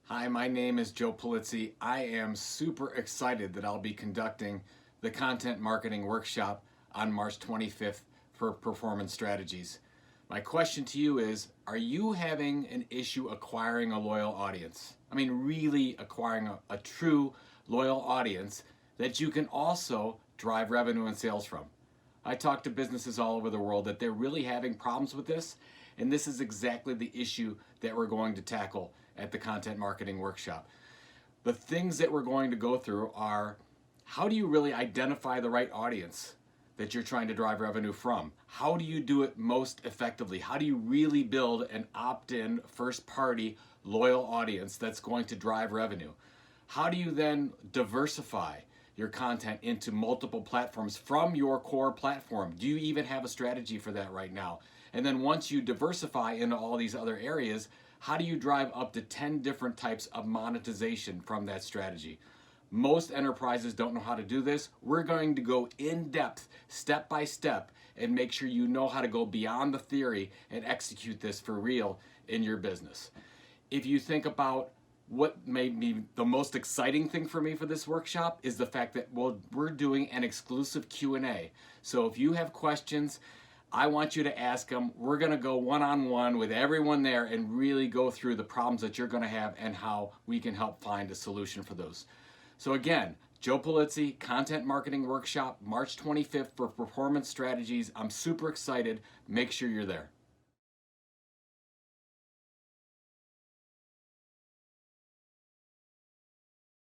Hi, my name is Joe Pulizzi. I am super excited that I'll be conducting the Content Marketing Workshop on March 25th for Performance Strategies. My question to you is, are you having an issue acquiring a loyal audience? I mean, really acquiring a true loyal audience that you can also drive revenue and sales from. I talk to businesses all over the world that they're really having problems with this, and this is exactly the issue that we're going to tackle at the Content Marketing Workshop. The things that we're going to go through are, how do you really identify the right audience that you're trying to drive revenue from? How do you do it most effectively? How do you really build an opt-in, first-party, loyal audience that's going to drive revenue? How do you then diversify your content into multiple platforms from your core platform? Do you even have a strategy for that right now? And then once you diversify into all these other areas, how do you drive up to 10 different types of monetization from that strategy? Most enterprises don't know how to do this. We're going to go in depth, step by step, and make sure you know how to go beyond the theory and execute this for real in your business. If you think about what made me the most exciting thing for me for this workshop is the fact that we're doing an exclusive Q&A. So if you have questions, I want you to ask them. We're going to go one-on-one with everyone there and really go through the problems that you're going to have and how we can help find a solution for those. So again, Joe Pulizzi, Content Marketing Workshop, March 25th for Performance Strategies. I'm super excited. Make sure you're there.